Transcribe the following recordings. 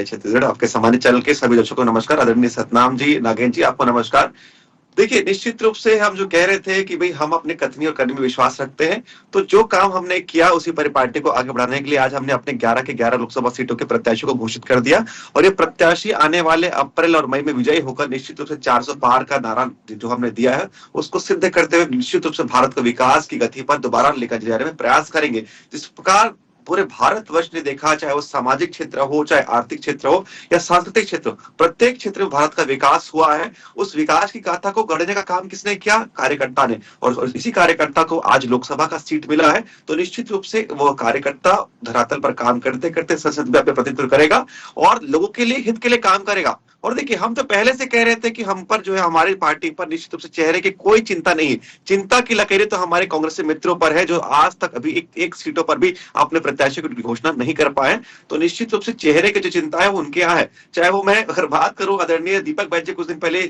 छत्तीसगढ़ आपके सामान्य चैनल के सभी दर्शकों को नमस्कार। आदरणीय सतनाम जी, नागेंद्र जी, आपको नमस्कार। देखिए, निश्चित रूप से हम जो कह रहे थे कि भाई हम अपने कथनी और करनी में विश्वास रखते हैं, तो जो काम हमने किया उसी पर पार्टी को आगे बढ़ाने के लिए आज हमने अपने 11 के 11 लोकसभा सीटों के प्रत्याशियों को घोषित कर दिया। और ये प्रत्याशी आने वाले अप्रैल और मई में विजयी होकर निश्चित रूप से 400 पार का नारा जो हमने दिया है उसको सिद्ध करते हुए निश्चित रूप से भारत को विकास की गति पर दोबारा लेकर जाने में प्रयास करेंगे। जिस प्रकार पूरे भारतवर्ष ने देखा, चाहे वो सामाजिक क्षेत्र हो, चाहे आर्थिक क्षेत्र हो या सांस्कृतिक क्षेत्र हो, प्रत्येक क्षेत्र में भारत का विकास हुआ है। उस विकास की गाथा को गढ़ने का काम किसने किया? कार्यकर्ता ने। और इसी कार्यकर्ता को आज लोकसभा का सीट मिला है, तो निश्चित रूप से वो कार्यकर्ता धरातल पर काम करते करते संसद में अपने प्रतिनिधित्व करेगा और लोगों के लिए, हित के लिए काम करेगा। और देखिए, हम तो पहले से कह रहे थे कि हम पर जो है, हमारी पार्टी पर निश्चित रूप से चेहरे की कोई चिंता नहीं है। चिंता की लकीरें तो हमारे कांग्रेस मित्रों पर है, जो आज तक अभी एक सीटों पर भी अपने प्रत्याशी की घोषणा नहीं कर पाए। तो निश्चित रूप से चेहरे की जो चिंता है वो उनके यहाँ है। चाहे वो, मैं अगर बात करूं, आदरणीय दीपक बैज जी कुछ दिन पहले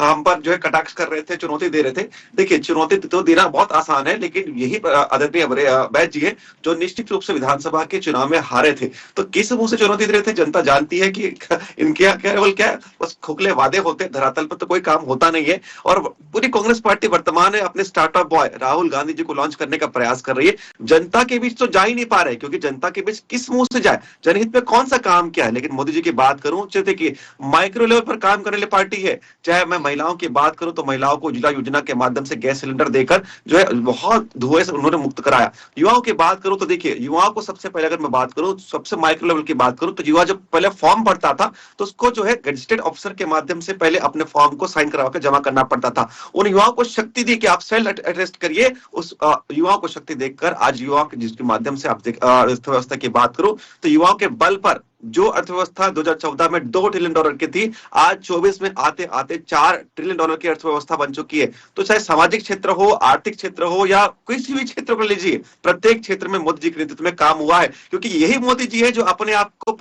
हम पर जो है कटाक्ष कर रहे थे, चुनौती दे रहे थे। देखिए, चुनौती तो देना बहुत आसान है, लेकिन यही आदरणीय बैज जी है जो निश्चित रूप से विधानसभा के चुनाव में हारे थे। तो किस मुंह से चुनौती दे रहे थे? जनता जानती है कि इनके यहाँ केवल क्या है, बस खोखले वादे होते, धरातल पर तो कोई काम होता नहीं है। और पूरी कांग्रेस पार्टी वर्तमान में अपने स्टार्टअप बॉय राहुल गांधी जी को लॉन्च करने का प्रयास कर रही है। जनता के बीच तो जा ही नहीं पा रहे, क्योंकि जनता के बीच किस मुंह से जाए, जनहित में कौन सा काम किया है। लेकिन मोदी जी की बात करूं, देखिए, माइक्रो लेवल पर काम करने वाली पार्टी है। चाहे मैं महिलाओं की बात करूं, तो महिलाओं को उज्ज्वला योजना के माध्यम से गैस सिलेंडर देकर जो है बहुत धुएं से उन्होंने मुक्त कराया। युवाओं की बात करूं तो देखिए, युवाओं को सबसे पहले अगर मैं बात करूं, सबसे माइक्रो लेवल की बात करूं, तो युवा जब पहले फॉर्म भरता था तो उसको जो है गजेटेड ऑफिसर के माध्यम से पहले अपने फॉर्म को साइन करवा के जमा करना पड़ता था। उन युवाओं को शक्ति दी कि आप सेल्फ अरेस्ट करिए। उस युवाओं को शक्ति देकर आज युवाओं के जिसके माध्यम से आप अर्थव्यवस्था की बात करो, तो युवाओं के बल पर जो अर्थव्यवस्था 2014 में $2 ट्रिलियन की थी, आज 24 में आते आते $4 ट्रिलियन की अर्थव्यवस्था बन चुकी है। तो चाहे सामाजिक क्षेत्र हो, आर्थिक क्षेत्र हो या किसी भी क्षेत्र को लीजिए, प्रत्येक क्षेत्र में मोदी जी के नेतृत्व में काम हुआ है, क्योंकि यही मोदी जी है जो अपने आप को